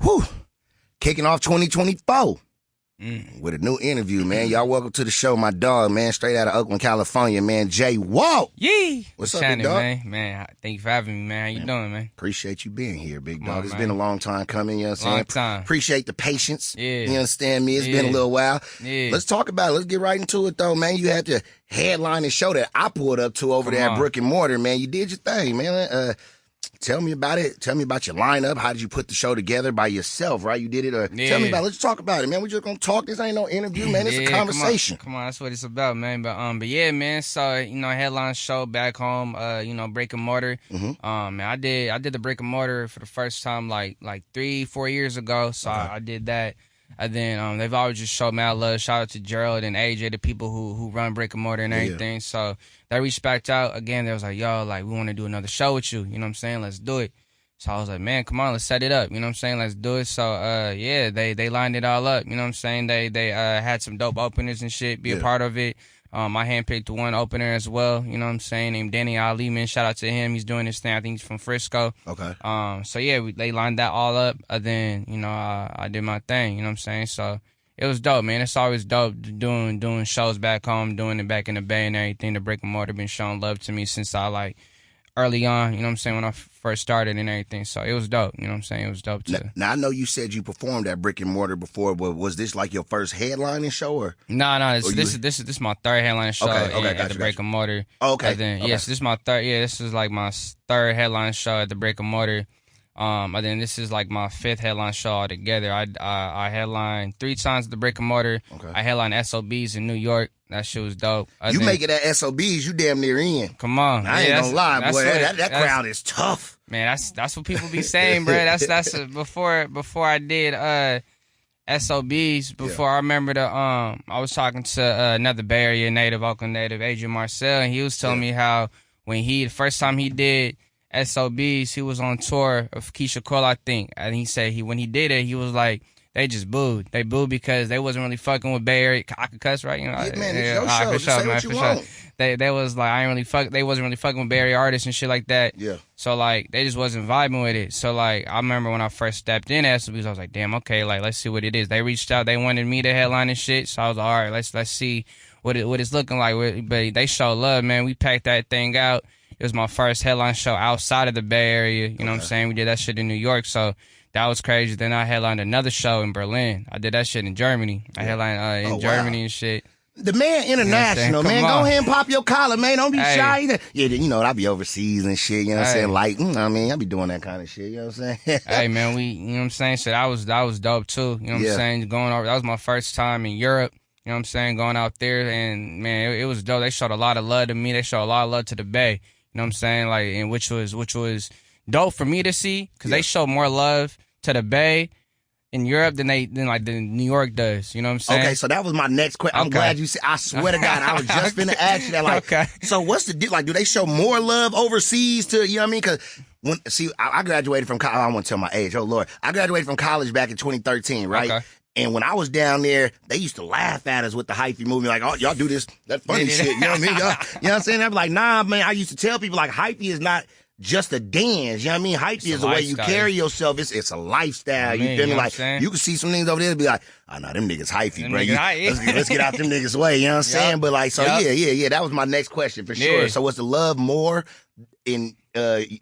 Whew. Kicking off 2024 with a new interview, man. Y'all welcome to the show, my dog, man. Straight out of Oakland, California, man. Jwalt. Yee. What's up, big dog? Man, thank you for having me, man. How you doing, man? Appreciate you being here, big Come dog. on, It's man. been a long time coming, you know what I'm saying? Long time. Appreciate the patience. Yeah. You understand me? It's been a little while. Yeah. Let's talk about it. Let's get right into it, though, man. You had the headline and show that I pulled up to over there at Brick and Mortar, man. You did your thing, man. Tell me about it. Tell me about your lineup. How did you put the show together by yourself, right? You did it. Tell me about it. Let's talk about it, man. We're just going to talk. This ain't no interview, man. It's a conversation. Come on. That's what it's about, man. But yeah, man. So, headline show back home, Brick and Mortar. Man, I did the Brick and Mortar for the first time like 3-4 years ago. So I did that. And then they've always just showed mad love. Shout out to Jwalt and AJ, the people who run Brick and Mortar and everything. So they reached back out again. They was like, yo, like, we want to do another show with you. You know what I'm saying? Let's do it. So I was like, man, come on, let's set it up. You know what I'm saying? Let's do it. So they lined it all up. You know what I'm saying? They had some dope openers and shit. Be a part of it. I handpicked one opener as well, you know what I'm saying, named Danny Ali, man. Shout out to him. He's doing his thing. I think he's from Frisco. Okay. So, yeah, they lined that all up. And then, I did my thing, you know what I'm saying? So, it was dope, man. It's always dope doing shows back home, doing it back in the Bay and everything. The Brick and Mortar been showing love to me since I, early on, you know what I'm saying, when I first started and everything. So it was dope, you know what I'm saying? It was dope, too. Now I know you said you performed at Brick and Mortar before, but was this like your first headlining show? Or? No, this is my third headline show at the Brick and Mortar. Okay. Yes, this is my third, this is like my third headline show at the Brick and Mortar. And then this is like my fifth headline show altogether. I headlined 3 times at the Brick and Mortar. Okay. I headlined SOBs in New York. That shit was dope. You make it at SOBs, you damn near in. Come on. I ain't gonna lie, boy. That crowd is tough. Man, that's what people be saying, bro. That's before I did SOBs. I remember I was talking to another Bay Area native, Oakland native, Adrian Marcel, and he was telling me how when the first time he did SOBs, he was on tour of Keisha Cole, I think. And he said when he did it, he was like, they just booed. They booed because they wasn't really fucking with Bay Area. I could cuss, right? Man, it's your show. Just say what you want. They was like, they wasn't really fucking with Bay Area artists and shit like that. Yeah. So, they just wasn't vibing with it. So, I remember when I first stepped in at SOBs, I was like, damn, okay, let's see what it is. They reached out. They wanted me to headline and shit. So, I was like, all right, let's see what it's looking like. But they showed love, man. We packed that thing out. It was my first headline show outside of the Bay Area. You know what I'm saying? We did that shit in New York, so that was crazy. Then I headlined another show in Berlin. I did that shit in Germany. I headlined in Germany and shit. The man international, man. Go ahead and pop your collar, man. Don't be shy either. Yeah, I be overseas and shit, you know what I'm saying? I be doing that kind of shit, you know what I'm saying? Hey, man, you know what I'm saying? So that was dope, too. You know what I'm saying? Going over, that was my first time in Europe. You know what I'm saying? Going out there, and, man, it was dope. They showed a lot of love to me. They showed a lot of love to the Bay. You know what I'm saying? And which was dope for me to see, because they show more love to the Bay in Europe than New York does. You know what I'm saying? Okay, so that was my next question. I'm glad you said. I swear to God, I was just finna ask you that. So what's the deal? Do they show more love overseas to, you know what I mean? Because I graduated from college. I don't want to tell my age. Oh Lord, I graduated from college back in 2013, right? Okay. And when I was down there, they used to laugh at us with the hyphy movie, like, oh, y'all do this, that funny shit, you know what I mean? You know what I'm saying? I'd be like, nah, man, I used to tell people, hyphy is not just a dance, you know what I mean? Hyphy is the way you carry yourself. It's a lifestyle, you feel me? You can see some things over there and be like, oh, no, them niggas hyphy, bro. Let's get out them niggas' way, you know what I'm saying? But, yeah, that was my next question for sure. So was the love more in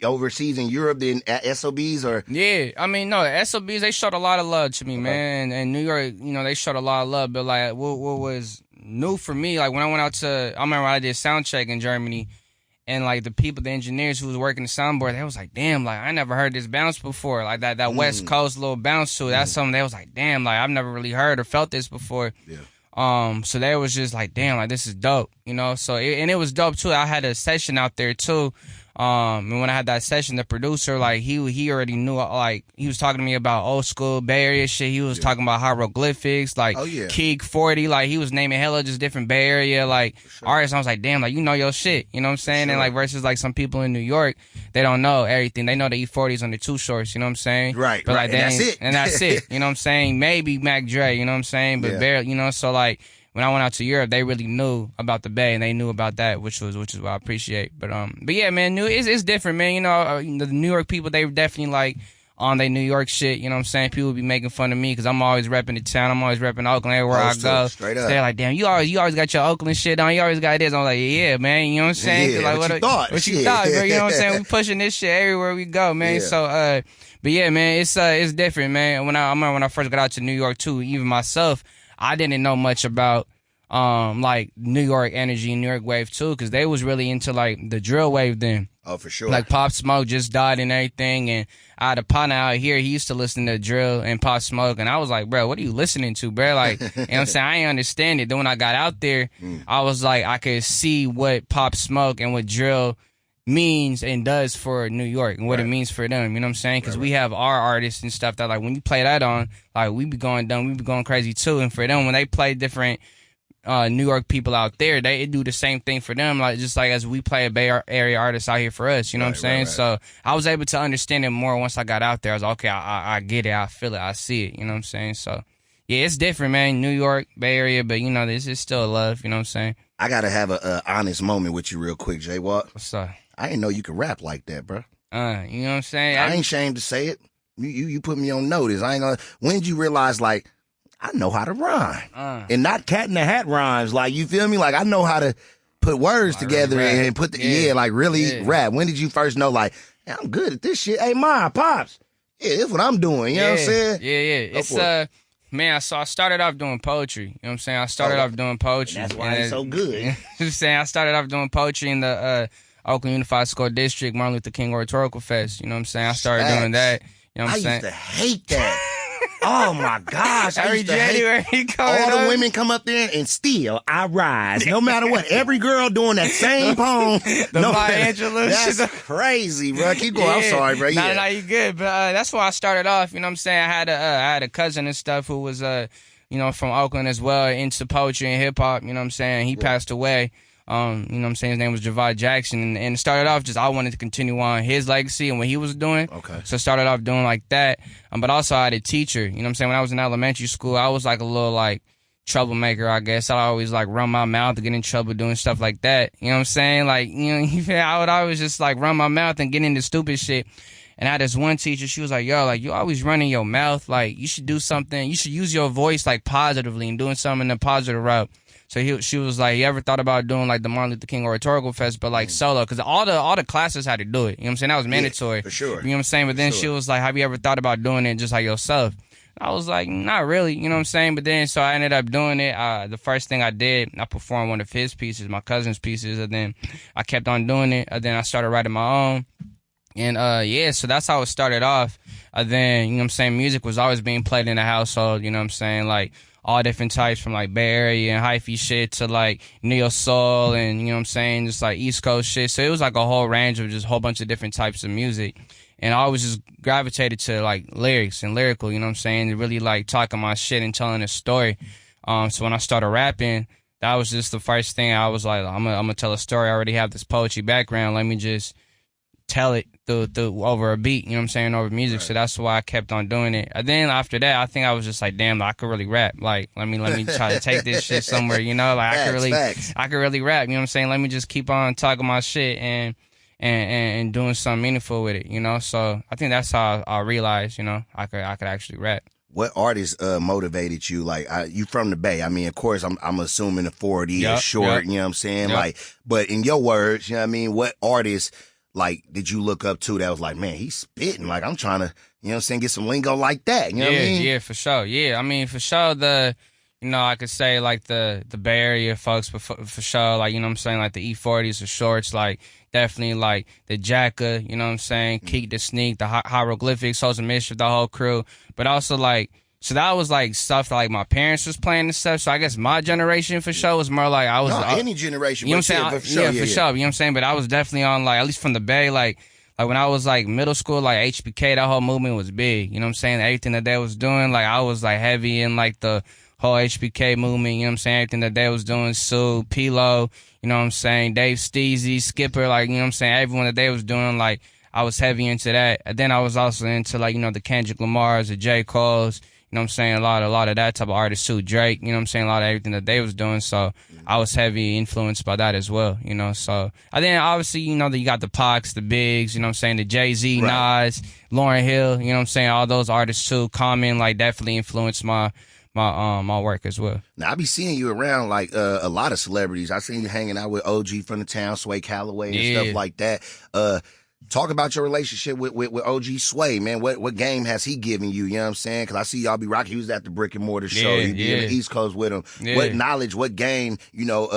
overseas in Europe than at SOBs or? Yeah, I mean, no, SOBs, they showed a lot of love to me, man. And New York, they showed a lot of love. But what was new for me, when I went out I remember I did sound check in Germany, and the people, the engineers who was working the soundboard, they was like, damn, I never heard this bounce before. That West Coast little bounce to it. That's something they was like, damn, I've never really heard or felt this before. Yeah. So they was just like, damn, this is dope, So and it was dope too. I had a session out there too. And when I had that session, the producer, he already knew, he was talking to me about old school Bay Area shit. He was talking about hieroglyphics, Keeg 40, he was naming hella just different Bay Area, artists. I was like, damn, you know your shit, you know what I'm saying? Sure. And versus some people in New York, they don't know everything. They know the E40s on the Too Shorts, you know what I'm saying? Right, but and that's it. And that's it, you know what I'm saying? Maybe Mac Dre, you know what I'm saying? But barely, so when I went out to Europe, they really knew about the Bay and they knew about that, which is what I appreciate. But yeah, man, it's different, man. The New York people, they definitely on they New York shit, you know what I'm saying? People be making fun of me because I'm always repping the town. I'm always repping Oakland everywhere I go. Straight up. They're like, damn, you always got your Oakland shit on. You always got this. I'm like, yeah, man. You know what I'm saying? Yeah, like, what you thought? What you thought, bro? You know what I'm saying? We pushing this shit everywhere we go, man. Yeah. So, but yeah, man, it's different, man. I remember when I first got out to New York too, even myself, I didn't know much about like New York energy and New York wave too, because they was really into like the drill wave then. Oh, for sure. Like Pop Smoke just died and everything, and I had a partner out here, he used to listen to drill and Pop Smoke, and I was like, bro, what are you listening to, bro? Like, you know what I'm saying? I ain't understand it. Then when I got out there, I was like, I could see what Pop Smoke and what drill means and does for New York and what it means for them, you know what I'm saying? Because we have our artists and stuff that, like, when you play that on, like, we be going dumb, we be going crazy too, and for them, when they play different New York people out there, it do the same thing for them, like just like as we play a Bay Area artist out here for us, you know what I'm saying? So I was able to understand it more once I got out there. I was like, okay, I get it, I feel it, I see it, you know what I'm saying? So yeah, it's different, man. New York, Bay Area, but you know, this is still love, you know what I'm saying? I gotta have a honest moment with you real quick, Jwalt. What's up? I didn't know you could rap like that, bro. You know what I'm saying? I ain't ashamed to say it. You put me on notice. I ain't gonna. When did you realize, like, I know how to rhyme, and not cat in the hat rhymes? Like, you feel me? Like, I know how to put words together really and put like really rap. When did you first know, like, hey, I'm good at this shit? Hey, Ma, Pops, yeah, this is what I'm doing. You know what I'm saying? Yeah. It's man, so I started off doing poetry. You know what I'm saying? I started off doing poetry. That's why it's so good. You know what I'm saying? I started off doing poetry in the Oakland Unified School District, Martin Luther King Oratorical Fest. You know what I'm saying? I started doing that. You know what I'm saying? I used to hate that. Oh my gosh. Every January all the women come up there and still I rise. No matter what. Every girl doing that same poem. Maya Angelou. That's crazy, bro. Keep going. I'm sorry, bro. No, you good. But that's where I started off. You know what I'm saying? I had a cousin and stuff who was you know, from Oakland as well, into poetry and hip hop. You know what I'm saying? He passed away. You know what I'm saying? His name was Jwalt Jackson. And it started off just I wanted to continue on his legacy and what he was doing. Okay. So I started off doing like that. But also I had a teacher. You know what I'm saying? When I was in elementary school, I was like a little like troublemaker, I guess. I always like run my mouth and get in trouble doing stuff like that. You know what I'm saying? Like, you know, I would always just like run my mouth and get into stupid shit. And I had this one teacher, she was like, yo, like, you always running your mouth. Like, you should do something. You should use your voice, like, positively and doing something in a positive route. So she was like, you ever thought about doing, like, the Martin Luther King Oratorical Fest, but, like, solo? Because all the classes had to do it. You know what I'm saying? That was mandatory. Yeah, for sure. You know what I'm saying? But then she was like, have you ever thought about doing it just like yourself? I was like, not really. You know what I'm saying? But then, so I ended up doing it. The first thing I did, I performed one of his pieces, my cousin's pieces, and then I kept on doing it. And then I started writing my own. And, yeah, so that's how it started off. Then, you know what I'm saying, music was always being played in the household, you know what I'm saying, like, all different types from, like, Bay Area and hyphy shit to, like, neo soul and, you know what I'm saying, just, like, East Coast shit. So it was, like, a whole range of just a whole bunch of different types of music. And I always just gravitated to, like, lyrics and lyrical, you know what I'm saying, and really, like, talking my shit and telling a story. So when I started rapping, that was just the first thing. I was like, I'm gonna tell a story. I already have this poetry background. Let me just tell it through over a beat, you know what I'm saying, over music. Right. So that's why I kept on doing it. And then after that, I think I was just like, damn, I could really rap. Like, let me try to take this shit somewhere, you know? Like, I could really rap, you know what I'm saying? Let me just keep on talking my shit and doing something meaningful with it, you know? So I think that's how I realized, you know, I could actually rap. What artists motivated you? Like, you from the Bay. I mean, of course, I'm assuming the 40 is short, you know what I'm saying? Like, but in your words, you know what I mean? What artists, like, did you look up to that was like, man, he's spitting. Like, I'm trying to, you know what I'm saying, get some lingo like that. You know what I mean? Yeah, for sure. Yeah, I mean, for sure, you know, I could say, like, the Bay Area folks, but for sure, like, you know what I'm saying, like, the E40s, the shorts, like, definitely, like, the Jacka, you know what I'm saying, Keek the Sneak, the Hieroglyphics, Souls of Mischief, the whole crew. But also, like, so that was, like, stuff that, like, my parents was playing and stuff. So I guess my generation, for sure, was more like, I was... any generation. You know what I'm saying? For sure, for sure. You know what I'm saying? But I was definitely on, like, at least from the Bay, like when I was, like, middle school, like, HBK, that whole movement was big. You know what I'm saying? Everything that they was doing, like, I was, like, heavy in, like, the whole HBK movement, you know what I'm saying? Everything that they was doing, Sue, P-Lo, you know what I'm saying? Dave Steezy, Skipper, like, you know what I'm saying? Everyone that they was doing, like, I was heavy into that. And then I was also into, like, you know, the Kendrick Lamars, the J. Cole's, You know what I'm saying? A lot of that type of artists too. Drake, you know what I'm saying? A lot of everything that they was doing. So I was heavy influenced by that as well, you know. So I think obviously, you know, that you got the Pacs, the Bigs, you know what I'm saying, the Jay-Z, Nas, Lauryn Hill, you know what I'm saying, all those artists too. Common, like, definitely influenced my work as well. Now I be seeing you around like a lot of celebrities. I seen you hanging out with OG from the town, Sway Calloway and stuff like that. Talk about your relationship with OG Sway, man. What game has he given you? You know what I'm saying? Because I see y'all be rocking. He was at the Brick and Mortar show. He be in the East Coast with him. What knowledge, what game, you know,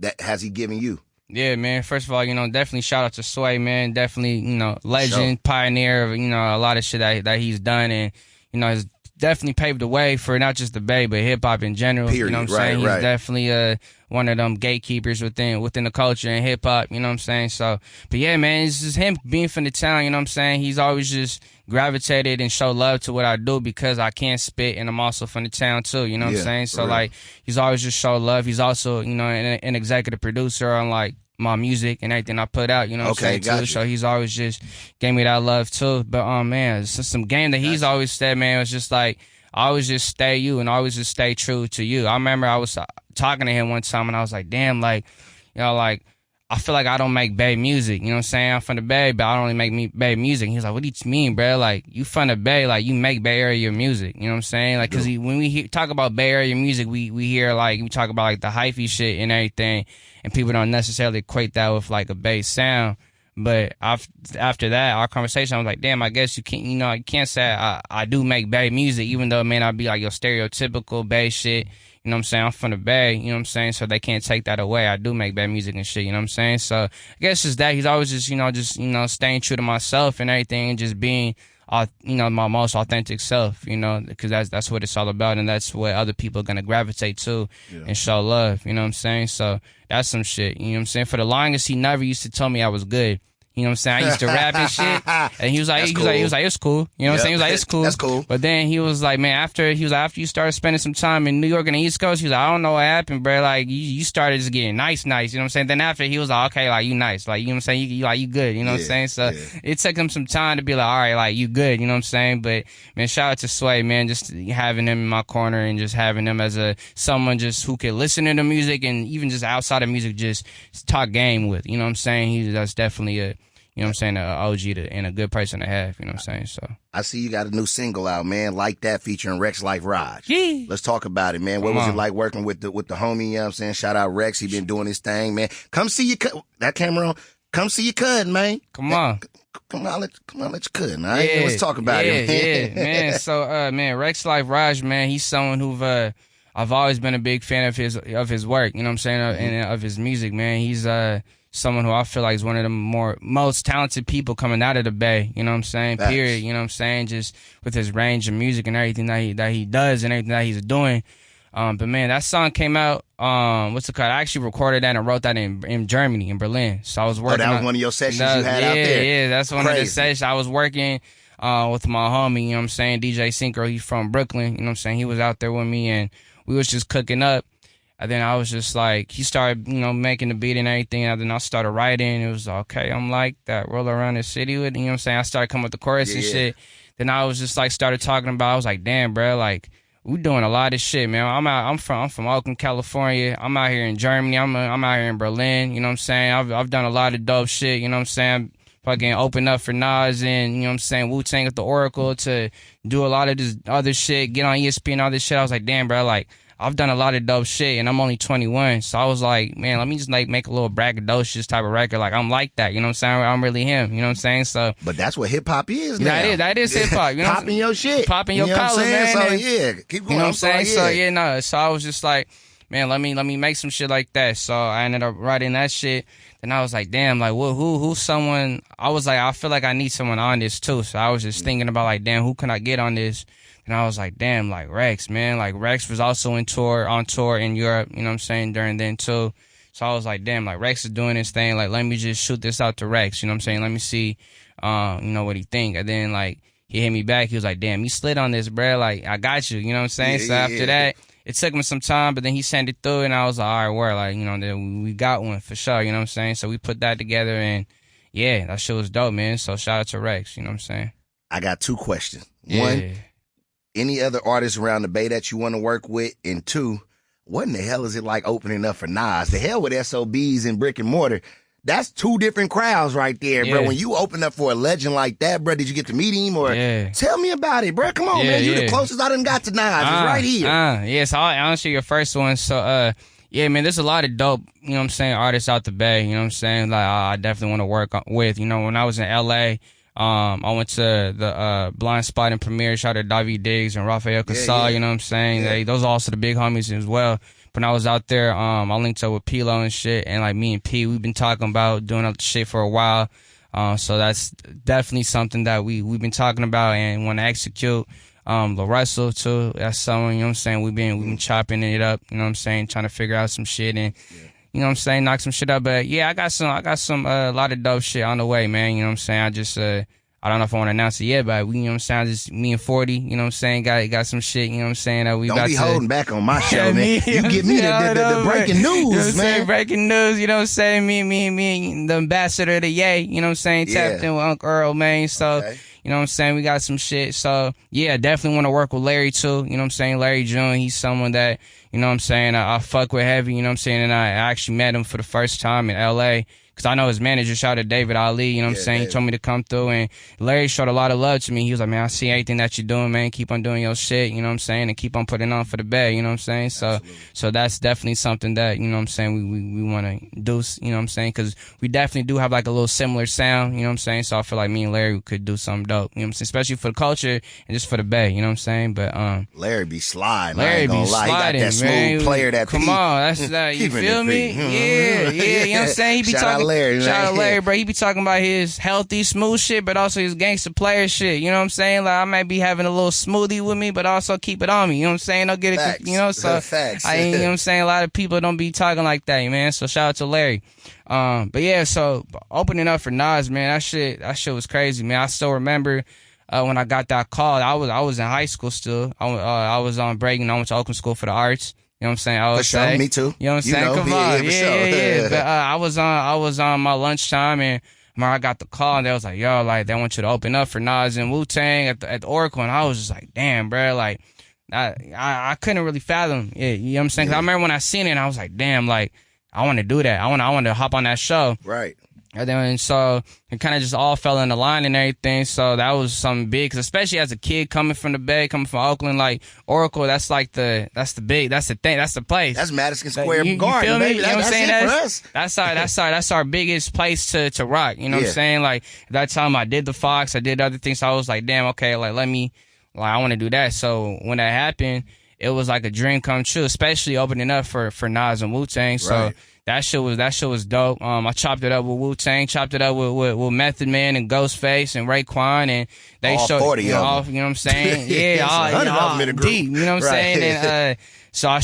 that has he given you? Yeah, man. First of all, you know, definitely shout out to Sway, man. Definitely, you know, legend, pioneer of, you know, a lot of shit that he's done, and, you know, has definitely paved the way for not just the Bay, but hip hop in general. Period. You know what I'm saying? He's definitely one of them gatekeepers within the culture and hip hop, you know what I'm saying? So, but yeah, man, it's just him being from the town, you know what I'm saying? He's always just gravitated and show love to what I do because I can spit, and I'm also from the town too, you know what I'm saying? So like, he's always just show love. He's also, you know, an executive producer on like my music and everything I put out, you know what I'm saying, too. So he's always just gave me that love too. But man, it's just some game that he's always said, man, it was just like, always just stay you and always just stay true to you. I remember I was talking to him one time and I was like, damn, like, you know, like, I feel like I don't make Bay music, you know what I'm saying? I'm from the Bay, but I don't only make Bay music. And he was like, what do you mean, bro? Like, you from the Bay, like, you make Bay Area music, you know what I'm saying? Like, cause when we talk about Bay Area music, we hear, like, we talk about, like, the hyphy shit and everything, and people don't necessarily equate that with, like, a Bay sound. But after that, our conversation, I was like, damn, I guess you can't, you know, you can't say I do make Bay music, even though it may not be like your stereotypical Bay shit. You know what I'm saying? I'm from the Bay, you know what I'm saying? So they can't take that away. I do make Bay music and shit, you know what I'm saying? So I guess it's that. He's always just, you know, staying true to myself and everything, and just being, you know, my most authentic self, you know, because that's what it's all about, and that's what other people are going to gravitate to and show love, you know what I'm saying? So that's some shit, you know what I'm saying? For the longest, he never used to tell me I was good. You know what I'm saying? I used to rap and shit. And he was like, it's cool. You know what I'm saying? He was like, it's cool. That's cool. But then he was like, man, after you started spending some time in New York and the East Coast, he was like, I don't know what happened, bro. Like, you started just getting nice. You know what I'm saying? Then after, he was like, okay, like, you nice. Like, you know what I'm saying? You good. You know what I'm saying? So it took him some time to be like, all right, like, you good. You know what I'm saying? But, man, shout out to Sway, man, just having him in my corner and just having him as someone just who could listen to the music and even just outside of music, just talk game with. You know what I'm saying? That's definitely you know what I'm saying, OG and a good person to have, you know what I'm saying? So I see you got a new single out, man, Like That, featuring Rex Life Raj. Yeah. Let's talk about it, man. What was it like working with the homie, you know what I'm saying? Shout out Rex, he been doing his thing, man. Come see your that camera on. Come see your cousin, man. Come on, let your cousin, all right? Let's talk about it, man. Yeah, man. So man, Rex Life Raj, man, he's someone who I've always been a big fan of his work, you know what I'm saying, and of his music, man. He's someone who I feel like is one of the most talented people coming out of the Bay, you know what I'm saying? Facts. Period, you know what I'm saying? Just with his range of music and everything that he does and everything that he's doing. But man, that song came out, what's it called? I actually recorded that and wrote that in Germany, in Berlin. So I was working. That was one of your sessions you had out there? Yeah, that's one of the sessions. I was working with my homie, you know what I'm saying? DJ Synchro, he's from Brooklyn, you know what I'm saying? He was out there with me and we was just cooking up. And then I was just like, he started, you know, making the beat and everything. And then I started writing. It was okay, I'm like that, roll around the city with, you know what I'm saying? I started coming with the chorus and shit. Then I was just like, started talking about, I was like, damn, bro, like, we doing a lot of shit, man. I'm from Oakland, California. I'm out here in Germany. I'm out here in Berlin, you know what I'm saying? I've done a lot of dope shit, you know what I'm saying? Fucking open up for Nas and, you know what I'm saying, Wu-Tang at the Oracle to do a lot of this other shit, get on ESPN and all this shit. I was like, damn, bro, like, I've done a lot of dope shit, and I'm only 21. So I was like, man, let me just like make a little braggadocious type of record. Like, I'm like that, you know what I'm saying? I'm really him, you know what I'm saying? So, but that's what hip hop is now. That is hip hop. You know, popping your shit, popping your collar, man. So yeah, keep going. You know what I'm saying? So so I was just like, man, let me make some shit like that. So I ended up writing that shit. Then I was like, damn, like, who's someone? I was like, I feel like I need someone on this too. So I was just thinking about like, damn, who can I get on this? And I was like, damn, like Rex, man. Like Rex was also on tour in Europe, you know what I'm saying, during then too. So I was like, damn, like Rex is doing his thing. Like, let me just shoot this out to Rex, you know what I'm saying? Let me see, you know, what he think. And then like he hit me back. He was like, damn, you slid on this, bro. Like, I got you, you know what I'm saying? So after that, it took me some time, but then he sent it through and I was like, all right, word, like, you know, we got one for sure, you know what I'm saying? So we put that together and yeah, that shit was dope, man. So shout out to Rex, you know what I'm saying? I got two questions. Yeah. One, any other artists around the Bay that you want to work with? And 2, what in the hell is it like opening up for Nas? The hell with SOBs and brick and mortar. That's 2 different crowds right there, bro. When you open up for a legend like that, bro, did you get to meet him? Or tell me about it, bro. Come on, man. You the closest I done got to Nas. It's right here. So I'll answer your first one. So, yeah, man, there's a lot of dope, you know what I'm saying, artists out the Bay, you know what I'm saying, like I definitely want to work with. You know, when I was in L.A., I went to the Blind Spot and Premiere, shout out to David Diggs and Rafael Casal, you know what I'm saying? Those are also the big homies as well. When I was out there, I linked up with Pilo and shit, and like me and P, we've been talking about doing other shit for a while. So that's definitely something that we've been talking about and want to execute. La Russell too, that's someone, you know what I'm saying, we've been chopping it up, you know what I'm saying, trying to figure out some shit and you know what I'm saying, knock some shit up. But yeah, I got some a lot of dope shit on the way, man. You know what I'm saying? I just I don't know if I want to announce it yet, but we, you know what I'm saying, just me and 40, you know what I'm saying, got some shit, you know what I'm saying, that we don't about be to holding back on my show, man. You give me the breaking news, you know what I'm man. saying? Breaking news, you know what I'm saying? Me, the ambassador of the Yay, you know what I'm saying? Tapped in with Uncle Earl, man. So you know what I'm saying? We got some shit. So, yeah, definitely want to work with Larry, too. You know what I'm saying? Larry June, he's someone that, you know what I'm saying, I fuck with heavy, you know what I'm saying? And I actually met him for the first time in L.A., because I know his manager, shout out to David Ali, you know what I'm saying? David. He told me to come through, and Larry showed a lot of love to me. He was like, man, I see everything that you're doing, man. Keep on doing your shit, you know what I'm saying? And keep on putting on for the Bay, you know what I'm saying? So that's definitely something that, you know what I'm saying, we want to do, you know what I'm saying? Because we definitely do have like a little similar sound, you know what I'm saying? So I feel like me and Larry could do something dope, you know what I'm saying? Especially for the culture and just for the Bay, you know what I'm saying? But Larry be sliding. Larry be sliding, he got that smooth man. Player that come on, that's that. You feel me? Yeah, you know what I'm saying? He be shout talking. Out Larry, shout out Larry, bro. He be talking about his healthy, smooth shit, but also his gangster player shit. You know what I'm saying? Like I might be having a little smoothie with me, but also keep it on me. You know what I'm saying? Don't get it. You know, so Facts. you know what I'm saying? A lot of people don't be talking like that, man. So shout out to Larry. But yeah, so opening up for Nas, man, that shit was crazy, man. I still remember. When I got that call, I was in high school still. I was on break and I went to Oakland School for the Arts. You know what I'm saying? I was sure, me too. You know what I'm saying? Come on. Yeah. But I was on my lunchtime and I got the call and they was like, yo, like they want you to open up for Nas and Wu-Tang at the Oracle, and I was just like, damn, bro, like I couldn't really fathom it. You know what I'm saying? 'Cause I remember when I seen it and I was like, damn, like I want to do that. I want to hop on that show. Right. And so it kind of just all fell in the line and everything. So that was something big, 'cause especially as a kid coming from the Bay, coming from Oakland, like Oracle, that's the thing, that's the place. That's Madison Square Garden, you feel me? baby. You know what I'm saying? That's our biggest place to rock. You know what I'm saying? Like at that time I did the Fox, I did other things. So I was like, damn, okay, like I want to do that. So when that happened, it was like a dream come true, especially opening up for Nas and Wu-Tang. So. Right. That shit was dope. I chopped it up with Wu-Tang, chopped it up with Method Man and Ghostface and Raekwon, and they all showed 40 you know what I'm saying? Yeah, all deep, you know what I'm saying? And so I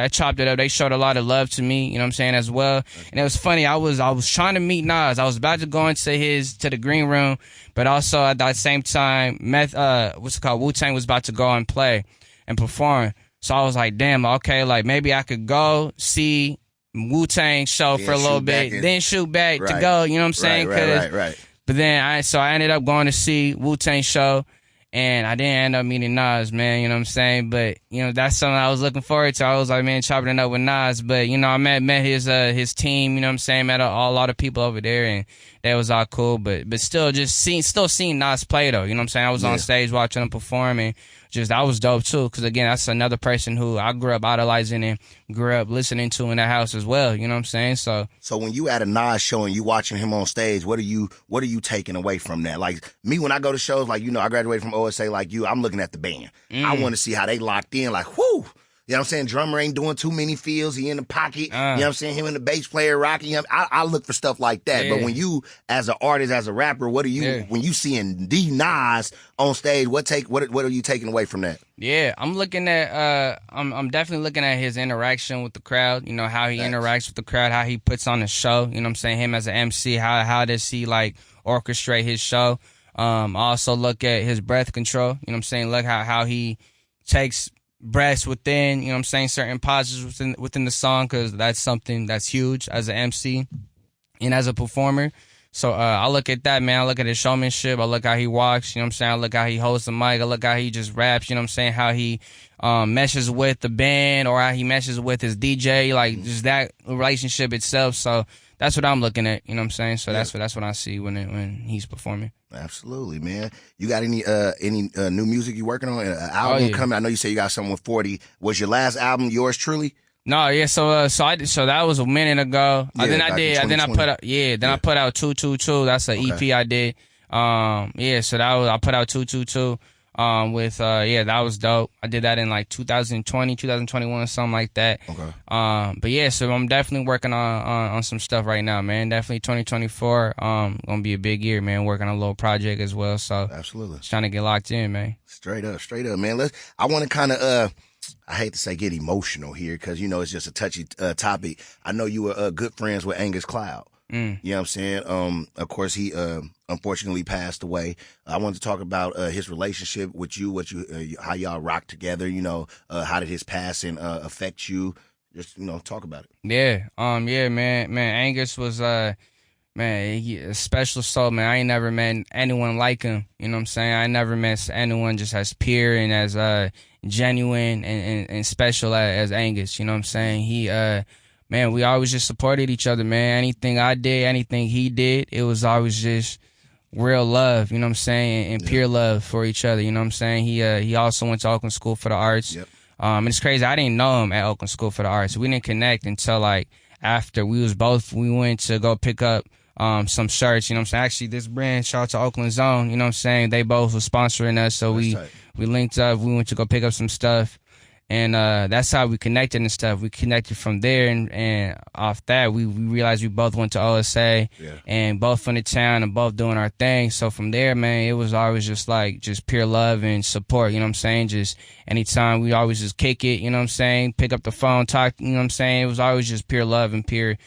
chopped it up. They showed a lot of love to me, you know what I'm saying, as well. And it was funny. I was trying to meet Nas. I was about to go into the green room, but also at that same time, Wu-Tang was about to go and play and perform. So I was like, damn, okay, like maybe I could go see Wu-Tang show for a little bit, then shoot back to go, you know what I'm saying? Right. But then I ended up going to see Wu-Tang show, and I didn't end up meeting Nas, man, you know what I'm saying? But, you know, that's something I was looking forward to. I was like, man, chopping it up with Nas. But, you know, I met his team, you know what I'm saying? Met a lot of people over there, and that was all cool. But still seeing Nas play, though, you know what I'm saying? I was on stage watching him perform, and that was dope too, because again, that's another person who I grew up idolizing and grew up listening to in that house as well. You know what I'm saying? So when you at a Nas show and you watching him on stage, what are you taking away from that? Like me, when I go to shows, like, you know, I graduated from OSA like you, I'm looking at the band. I want to see how they locked in, like, whoo. You know what I'm saying? Drummer ain't doing too many feels. He in the pocket. You know what I'm saying? Him and the bass player rocking him. I look for stuff like that. Yeah. But when you, as an artist, as a rapper, what are you, when you seeing the Nas on stage, what are you taking away from that? Yeah, I'm looking at, I'm definitely looking at his interaction with the crowd, you know, how he interacts with the crowd, how he puts on the show, you know what I'm saying? Him as an MC, how does he like orchestrate his show? I also look at his breath control, you know what I'm saying? Look how he takes breaths within, you know what I'm saying, certain pauses within the song, because that's something that's huge as an MC and as a performer. So I look at that, man. I look at his showmanship. I look how he walks, you know what I'm saying? I look how he holds the mic. I look how he just raps, you know what I'm saying? How he meshes with the band or how he meshes with his DJ, like just that relationship itself. So that's what I'm looking at, you know what I'm saying? So that's what I see when he's performing. Absolutely, man. You got any new music you working on? An album coming? I know you say you got something with 40. Was your last album yours truly? No, yeah. So that was a minute ago. Yeah, then I put out 222. That's an EP I did. So I put out 222. That was dope. I did that in like 2020, 2021, something like that. Okay. So I'm definitely working on some stuff right now, man. Definitely 2024. Gonna be a big year, man. Working on a little project as well. So absolutely, just trying to get locked in, man. Straight up, man. I want to kind of I hate to say get emotional here because, you know, it's just a touchy topic. I know you were good friends with Angus Cloud. You know what I'm saying? Of course, he unfortunately passed away. I wanted to talk about his relationship with you, how y'all rock together. You know, how did his passing affect you? Just, you know, talk about it. Man. Angus was he a special soul, man. I ain't never met anyone like him. You know what I'm saying? I never met anyone just as pure and as genuine and special as Angus. You know what I'm saying? He man, we always just supported each other, man. Anything I did, anything he did, it was always just real love, you know what I'm saying, and pure love for each other, you know what I'm saying? He also went to Oakland School for the Arts. And it's crazy, I didn't know him at Oakland School for the Arts. We didn't connect until like after we went to go pick up some shirts, you know what I'm saying? Actually, this brand, shout out to Oakland Zone, you know what I'm saying? They both were sponsoring us, so we linked up, we went to go pick up some stuff. And that's how we connected and stuff. We connected from there, and off that, we realized we both went to OSA, and both from the town and both doing our thing. So from there, man, it was always just pure love and support, you know what I'm saying? Just anytime, we always just kick it, you know what I'm saying? Pick up the phone, talk, you know what I'm saying? It was always just pure love and pure,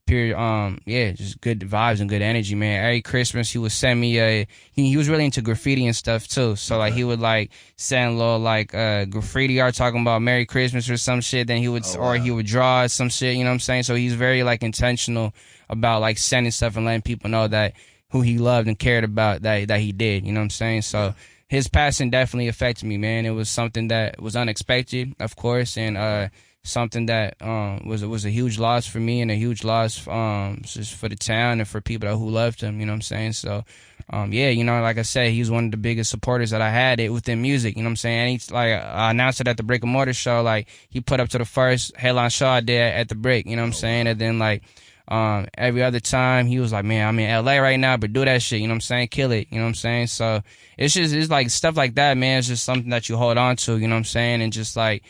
just good vibes and good energy, man. Every Christmas he would send me he was really into graffiti and stuff too. So like he would like send little like graffiti art talking about Merry Christmas or some shit. Then he would he would draw some shit, you know what I'm saying? So he's very like intentional about like sending stuff and letting people know that who he loved and cared about that he did, you know what I'm saying? So his passing definitely affected me, man. It was something that was unexpected, of course, and something that was a huge loss for me and a huge loss just for the town and for people who loved him, you know what I'm saying? So, you know, like I said, he was one of the biggest supporters that I had within music, you know what I'm saying? And he's like, I announced it at the Brick and Mortar show, like he put up to the first headline show I did at the Brick, you know what I'm saying? And then like every other time he was like, man, I'm in LA right now, but do that shit, you know what I'm saying? Kill it, you know what I'm saying? So it's like stuff like that, man. It's just something that you hold on to, you know what I'm saying? And just like,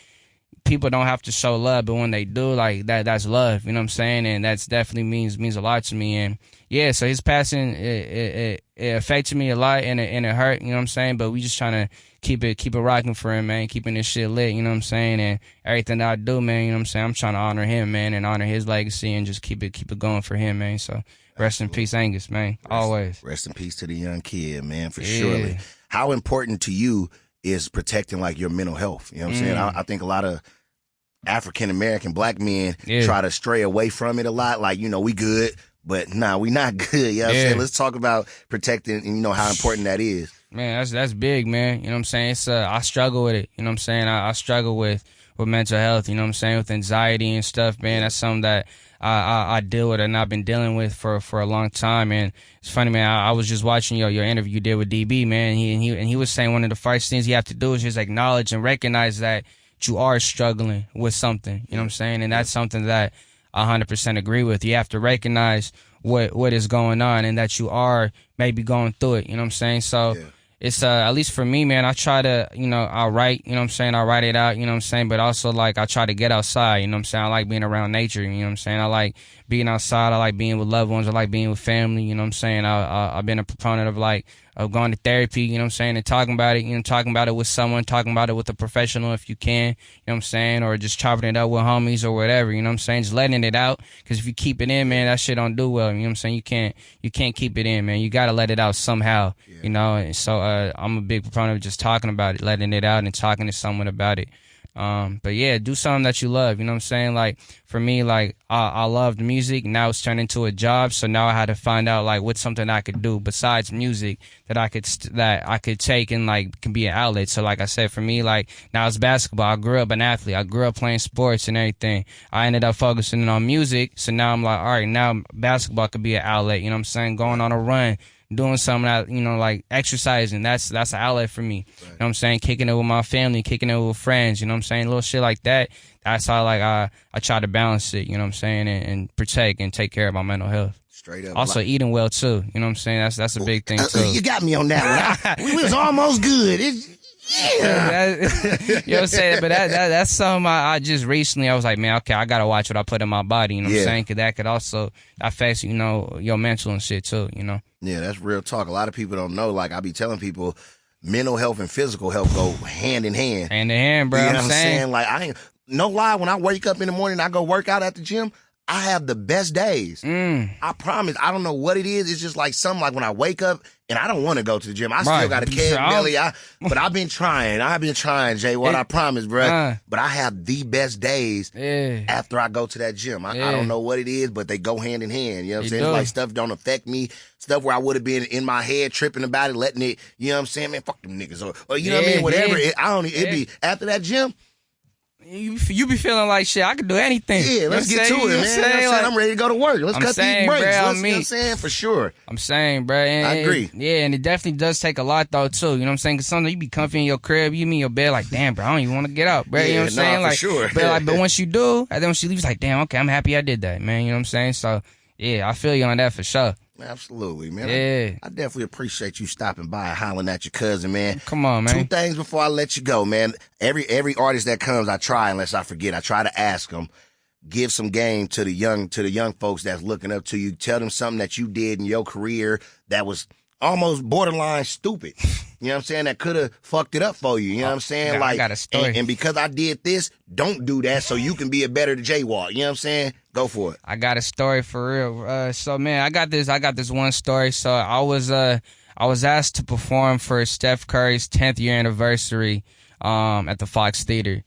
people don't have to show love, but when they do, like that's love, you know what I'm saying? And that's definitely means a lot to me. And yeah, so his passing it affected me a lot and it hurt, you know what I'm saying? But we just trying to keep it rocking for him, man, keeping this shit lit, you know what I'm saying? And everything that I do, man, you know what I'm saying? I'm trying to honor him, man, and honor his legacy and just keep it going for him, man. So rest in peace, Angus, man. Always. Rest in peace to the young kid, man, for surely. How important to you is protecting like your mental health? You know what I'm saying? I think a lot of African-American black men try to stray away from it a lot. Like, you know, we good, but nah, we not good. You know what I'm saying? Let's talk about protecting and, you know, how important that is. Man, that's big, man. You know what I'm saying? It's I struggle with it. You know what I'm saying? I struggle with mental health, you know what I'm saying? With anxiety and stuff, man. That's something that I deal with and I've been dealing with for a long time. And it's funny, man. I was just watching your interview you did with DB, man. And he was saying one of the first things you have to do is just acknowledge and recognize that you are struggling with something, you know what I'm saying? And that's something that I 100% agree with. You have to recognize what is going on and that you are maybe going through it, you know what I'm saying? So it's at least for me, man, I try to, you know, I'll write, you know what I'm saying? I'll write it out, you know what I'm saying? But also like I try to get outside, you know what I'm saying? I like being around nature, you know what I'm saying? I like being outside, I like being with loved ones, I like being with family, you know what I'm saying? I've been a proponent of going to therapy, you know what I'm saying, and talking about it, you know, talking about it with someone, talking about it with a professional if you can, you know what I'm saying, or just chopping it up with homies or whatever, you know what I'm saying, just letting it out, because if you keep it in, man, that shit don't do well, you know what I'm saying, you can't keep it in, man, you gotta let it out somehow, you know, and so I'm a big proponent of just talking about it, letting it out and talking to someone about it. But yeah, do something that you love. You know what I'm saying? Like for me, like I loved music. Now it's turned into a job. So now I had to find out like what's something I could do besides music that I could take and like can be an outlet. So like I said, for me, like now it's basketball. I grew up an athlete. I grew up playing sports and everything. I ended up focusing on music. So now I'm like, all right, now basketball could be an outlet. You know what I'm saying? Going on a run. Doing something that, you know, like exercising, that's an outlet for me. Right. You know what I'm saying? Kicking it with my family, kicking it with friends, you know what I'm saying? Little shit like that. That's how like I try to balance it, you know what I'm saying, and protect and take care of my mental health. Straight up. Also eating well too. You know what I'm saying? That's a big thing too. You got me on that one. We was almost good. Yeah. You know what I'm saying? But that's something I just recently, I was like, man, okay, I got to watch what I put in my body, you know what I'm saying? Because that could also affect, you know, your mental and shit too, you know? Yeah, that's real talk. A lot of people don't know. Like, I be telling people, mental health and physical health go hand in hand. Hand in hand, bro. You know what I'm saying? Like, I ain't, no lie, when I wake up in the morning and I go work out at the gym, I have the best days. I promise. I don't know what it is. It's just like something like when I wake up and I don't want to go to the gym. I still got a keg belly. But I've been trying. Jwalt. I promise, bro. But I have the best days after I go to that gym. I don't know what it is, but they go hand in hand. You know what I'm saying? It's like stuff don't affect me. Stuff where I would have been in my head tripping about it, letting it, you know what I'm saying? Man, fuck them niggas. Or you know what I mean? Whatever. It be after that gym. You be feeling like shit. I could do anything. Yeah, let's get to it, man. You know what I'm saying? I'm ready to go to work. Let's cut these breaks. Bro, you know what I'm saying? For sure. I'm saying, bro. And, I agree. Yeah, and it definitely does take a lot, though, too. You know what I'm saying? Because sometimes you be comfy in your crib, you be in your bed like, damn, bro, I don't even want to get up, bro. You know what I'm saying? For sure. But once you do, and then when she leaves, like, damn, okay, I'm happy I did that, man. You know what I'm saying? So, yeah, I feel you on that for sure. Absolutely, man. Yeah. I definitely appreciate you stopping by and hollering at your cousin, man. Come on, man. 2 things before I let you go, man. Every artist that comes, I try, unless I forget, I try to ask them, give some game to the young folks that's looking up to you. Tell them something that you did in your career that was almost borderline stupid. You know what I'm saying? That could have fucked it up for you. You know what I'm saying? I got a story. And because I did this, don't do that so you can be a better Jwalt. You know what I'm saying? Go for it. I got a story for real. So man, I got this one story. So I was asked to perform for Steph Curry's 10th year anniversary at the Fox Theater.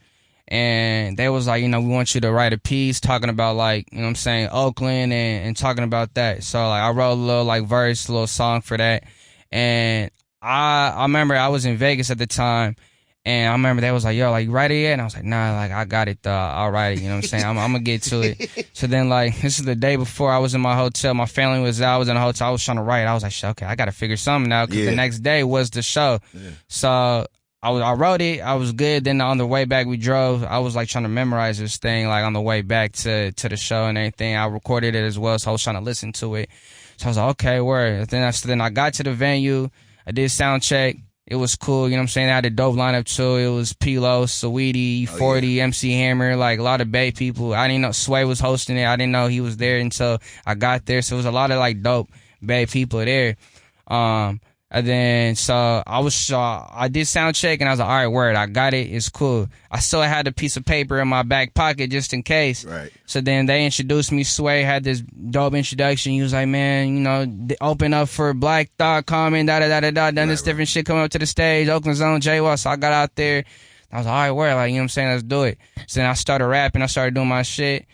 And they was like, you know, we want you to write a piece talking about like, you know what I'm saying, Oakland and talking about that. So like I wrote a little like verse, a little song for that. And I remember I was in Vegas at the time, and I remember they was like, yo, like, you write it yet? And I was like, nah, like, I got it, I'll write it, you know what I'm saying? I'm gonna get to it. So then, like, this is the day before I was in my hotel. My family was out. I was in a hotel. I was trying to write. I was like, okay, I gotta figure something out, because the next day was the show. Yeah. So I wrote it. I was good. Then on the way back, we drove. I was, like, trying to memorize this thing, like, on the way back to the show and everything. I recorded it as well, so I was trying to listen to it. So I was like, okay, word. Then I got to the venue. I did sound check. It was cool, you know what I'm saying? I had a dope lineup too. It was P-Lo, Saweetie, 40, MC Hammer, like a lot of Bay people. I didn't know Sway was hosting it. I didn't know he was there until I got there. So it was a lot of like dope Bay people there. And then, so I did sound check, and I was like, all right, word, I got it. It's cool. I still had a piece of paper in my back pocket just in case. Right. So then they introduced me. Sway had this dope introduction. He was like, man, you know, open up for Black Thought, Common, da-da-da-da-da, done this different shit coming up to the stage, Oakland's own Jwalt. So I got out there. I was like, all right, word, like, you know what I'm saying? Let's do it. So then I started rapping. I started doing my shit.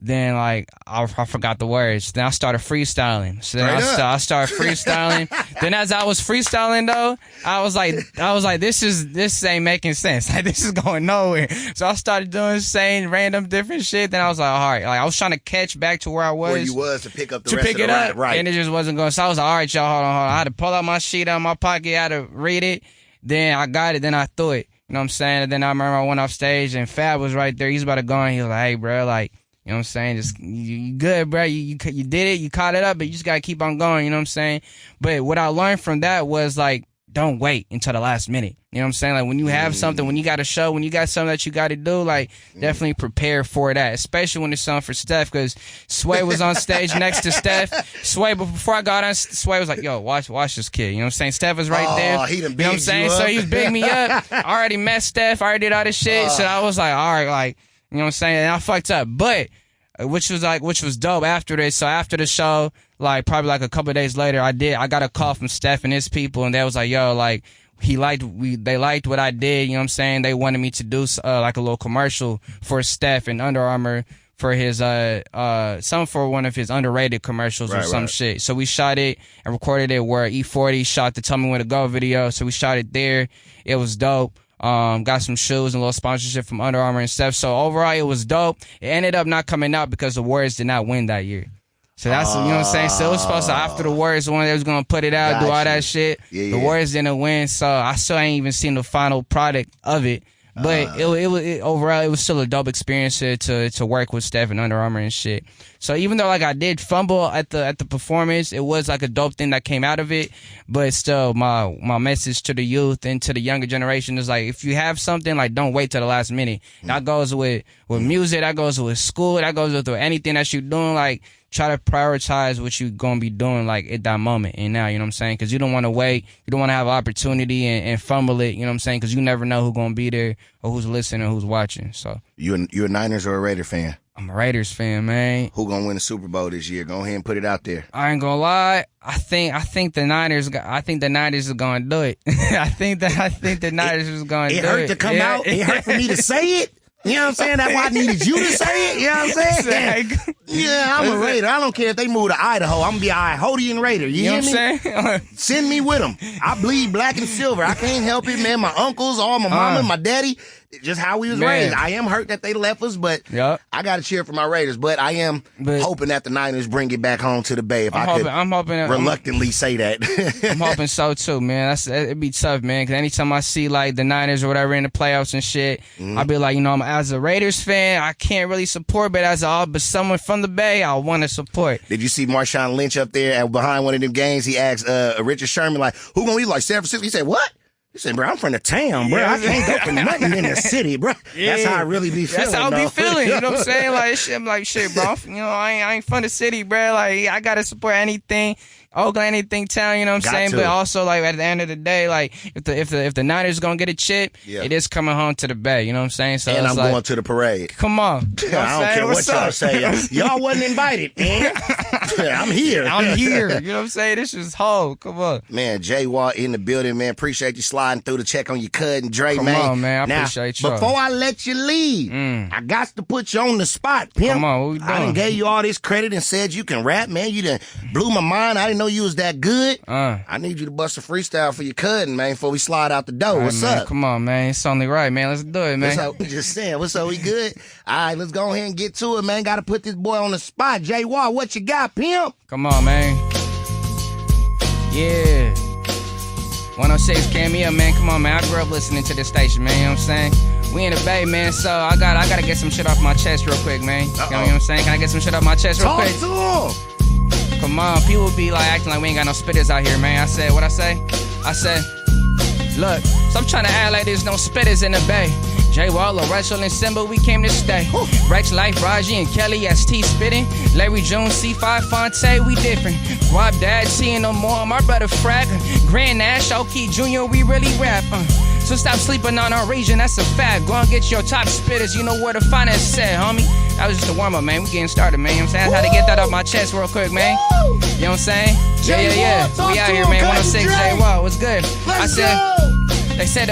Then, like, I forgot the words. Then I started freestyling. So then I started freestyling. Then as I was freestyling, though, I was like, this ain't making sense. Like, this is going nowhere. So I started doing saying random different shit. Then I was like, all right. Like, I was trying to catch back to where I was. Where you was to pick up the rest of the rap. Right. And it just wasn't going. So I was like, all right, y'all, hold on. I had to pull out my sheet out of my pocket. I had to read it. Then I got it. Then I threw it. You know what I'm saying? And then I remember I went off stage, and Fab was right there. He was about to go, and he was like, hey, bro, like, you know what I'm saying? Just you good, bro. You did it. You caught it up, but you just gotta keep on going. You know what I'm saying? But what I learned from that was like, don't wait until the last minute. You know what I'm saying? Like when you have something, when you got a show, when you got something that you got to do, like definitely prepare for that. Especially when it's something for Steph, because Sway was on stage next to Steph. Sway, but before I got on, Sway was like, "Yo, watch this kid." You know what I'm saying? Steph was right there. He done you know what I'm saying? up. So he was bigging me up. I already met Steph. I already did all this shit. So I was like, all right, like, you know what I'm saying? And I fucked up, but. Which was dope after this. So after the show, like probably like a couple of days later, I got a call from Steph and his people, and they was like, yo, like, they liked what I did, you know what I'm saying? They wanted me to do like a little commercial for Steph and Under Armour for his for one of his underrated commercials or some shit. So we shot it and recorded it where E40 shot the Tell Me When to Go video. So we shot it there. It was dope. Got some shoes and a little sponsorship from Under Armour and stuff. So overall it was dope. It ended up not coming out because the Warriors did not win that year. So that's, you know what I'm saying? So it was supposed to, after the Warriors, the one that was going to put it out, do all that shit. The Warriors didn't win, so I still ain't even seen the final product of it. But overall, it was still a dope experience to work with Steph and Under Armour and shit. So even though like I did fumble at the performance, it was like a dope thing that came out of it. But still, my message to the youth and to the younger generation is like, if you have something, like don't wait till the last minute. That goes with music, that goes with school, that goes with anything that you're doing. Like, try to prioritize what you're going to be doing, like, at that moment and now, you know what I'm saying? Because you don't want to wait. You don't want to have opportunity and fumble it, you know what I'm saying? Because you never know who's going to be there or who's listening or who's watching, so. You a Niners or a Raider fan? I'm a Raiders fan, man. Who going to win the Super Bowl this year? Go ahead and put it out there. I ain't going to lie. I think the Niners are going to do it. I think the Niners is going to do it. It hurt to come out. It hurt for me to say it. You know what I'm saying? That's why I needed you to say it. You know what I'm saying? Yeah, I'm a Raider. I don't care if they move to Idaho. I'm going to be an Idahoan Raider. You hear me? What I'm saying? Send me with them. I bleed black and silver. I can't help it, man. My uncles, all my mama, my daddy, just how we was raised. I am hurt that they left us, but I got to cheer for my Raiders. But I am hoping that the Niners bring it back home to the Bay. If I'm hoping reluctantly say that. I'm hoping so too, man. It'd be tough, man. Because anytime I see like the Niners or whatever in the playoffs and shit, I'll be like, you know, as a Raiders fan, I can't really support, but but someone from the Bay, I want to support. Did you see Marshawn Lynch up there behind one of them games? He asked Richard Sherman, like, who gonna be like San Francisco? He said, what? He said, bro, I'm from the town, bro. I can't go for nothing in the city, bro. That's how I really be feeling. That's how I be feeling, you know what I'm saying? Like, shit, I'm like, shit, bro. You know, I ain't from the city, bro. Like, I got to support anything. Oakland, anything town, you know what I'm saying? But also, like, at the end of the day, like, if the Niners gonna get a chip, it is coming home to the Bay, you know what I'm saying? So and I'm going to the parade. Come on. You know I don't care what y'all say. Y'all wasn't invited, man. I'm here. I'm here. You know what I'm saying? This is whole. Come on. Man, Jwalt in the building, man. Appreciate you sliding through to check on your Cuzzin Dre, man. Come on, man. I appreciate you. Before I let you leave, I got to put you on the spot, pimp. Come on, what we doing? I done gave you all this credit and said you can rap, man. You done blew my mind. I didn't know you was that good. I need you to bust a freestyle for your cousin, man, before we slide out the door. What's up? Come on, man. It's only right, man. Let's do it, man. Just saying. What's up? We good? All right, let's go ahead and get to it, man. Got to put this boy on the spot. Jwalt, what you got, pimp? Come on, man. Yeah. 106 KMEL, man. Come on, man. I grew up listening to this station, man. You know what I'm saying? We in the Bay, man, so I gotta get some shit off my chest real quick, man. You know what I'm saying? Can I get some shit off my chest real quick? Talk to him. Come on, people be like acting like we ain't got no spitters out here, man. I said, what I say? I said, look, so I'm trying to act like there's no spitters in the Bay. Jwalt, Russell, and Simba, we came to stay. Rex, Life, Raji, and Kelly, ST spitting. Larry Jones, C5, Fonte, we different. Rob Dad, seeing no more, my brother Frag. Grand Nash, Oki Jr., we really rap. So stop sleeping on our region, that's a fact. Go and get your top spitters, you know where to find us at, homie. That was just a warm-up, man. We getting started, man. You know what I'm saying? I had to get that off my chest real quick, man. You know what I'm saying? Yeah. We out here, man. 106 Jwalt, what's good? They said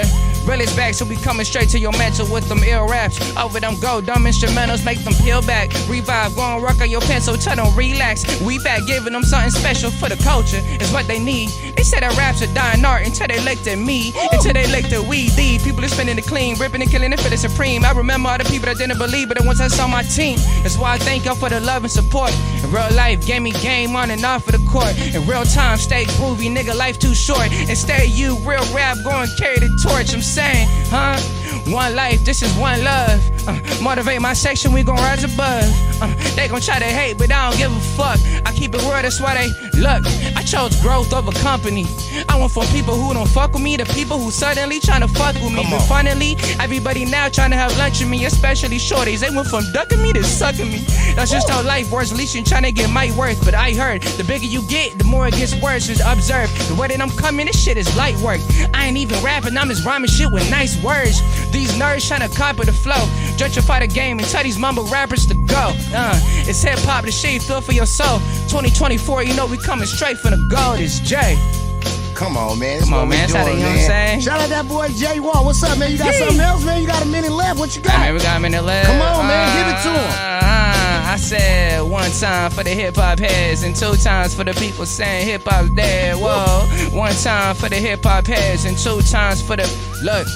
realest back, so we coming straight to your mental with them ill raps. Over them go dumb instrumentals, make them peel back. Revive, go and work on your pencil, tell them relax. We back, giving them something special for the culture, is what they need. They said that rap's a dying art until they looked at me, until they looked at we. These people are spinning the clean, ripping and killing it for the supreme. I remember all the people that didn't believe, but the ones that's on my team. That's why I thank y'all for the love and support. In real life, gave me game on and off of the court. In real time, stay groovy, nigga, life too short. And stay you, real rap, go and carry the torch. I'm saying, huh? One life, this is one love. Motivate my section, we gon' rise above. They gon' try to hate, but I don't give a fuck. I keep it real, that's why they look. I chose growth over company. I want from people who don't fuck with me, the people who suddenly tryna fuck with me. But finally, everybody now tryna have lunch with me, especially shorties. They went from ducking me to sucking me. That's just how life works. At least you tryna get my worth. But I heard, the bigger you get, the more it gets worse. Just observe the way that I'm coming, this shit is light work. I ain't even rapping, I'm just rhyming shit with nice words. These nerds tryna copy the flow, gentrify the game and tell these mumble rappers to go. It's hip hop, the shit you feel for your soul. 2024, you know we coming straight from the gold. It's Jay. Come on, man. Come on, man. You know what I'm saying? Shout out that boy Jwalt. What's up, man? You got something else, man? You got a minute left. What you got? Hey, man, we got a minute left. Come on, man. Give it to him. I said 1 time for the hip-hop heads and 2 times for the people saying hip-hop's dead. Whoa. 1 time for the hip-hop heads and 2 times for the... Look.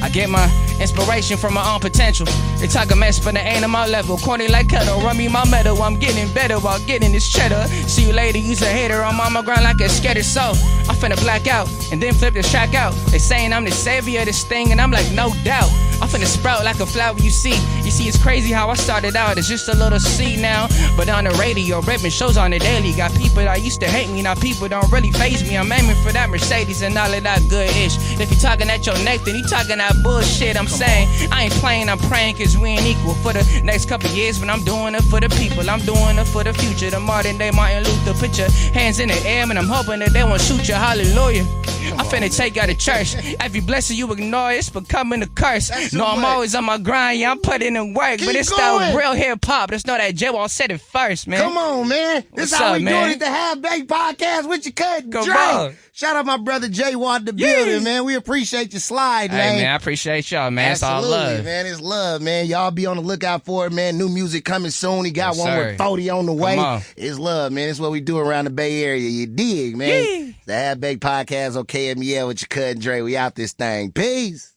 I get my inspiration from my own potential. They talk a mess, but they ain't on my level. Corny like kettle, run me my medal. I'm getting better while getting this cheddar. See you later, you's a hater. I'm on my grind like a scattered soul. I'm finna black out and then flip this track out. They saying I'm the savior of this thing, and I'm like, no doubt. I'm finna sprout like a flower you see. You see, it's crazy how I started out. It's just a little seed now. But on the radio, ripping shows on the daily. Got people that used to hate me, now people don't really faze me. I'm aiming for that Mercedes and all of that good-ish. If you talking at your neck, then you talking that bullshit. I'm saying, I ain't playing, I'm praying, cause we ain't equal. For the next couple years, but I'm doing it for the people. I'm doing it for the future. The modern day Martin Luther. Put your hands in the air, and I'm hoping that they won't shoot you. Hallelujah. I'm finna take out of church. Every blessing you ignore, it's becoming a curse. No, I'm always on my grind, yeah, I'm putting in work. But it's that real hip-hop. Just know that Jwalt said it first, man. Come on, man. This is how we doing it, the Half-Baked Podcast with your Cuzzin Dre. Shout out my brother Jwalt in the building, man. We appreciate your slide, man. Hey, man, I appreciate y'all, man. Absolutely, it's all love. Man. It's love, man. Y'all be on the lookout for it, man. New music coming soon. He got one with 40 on the way. It's love, man. It's what we do around the Bay Area. You dig, man? The Half-Baked Podcast on KMEL with your Cuzzin Dre. We out this thing. Peace.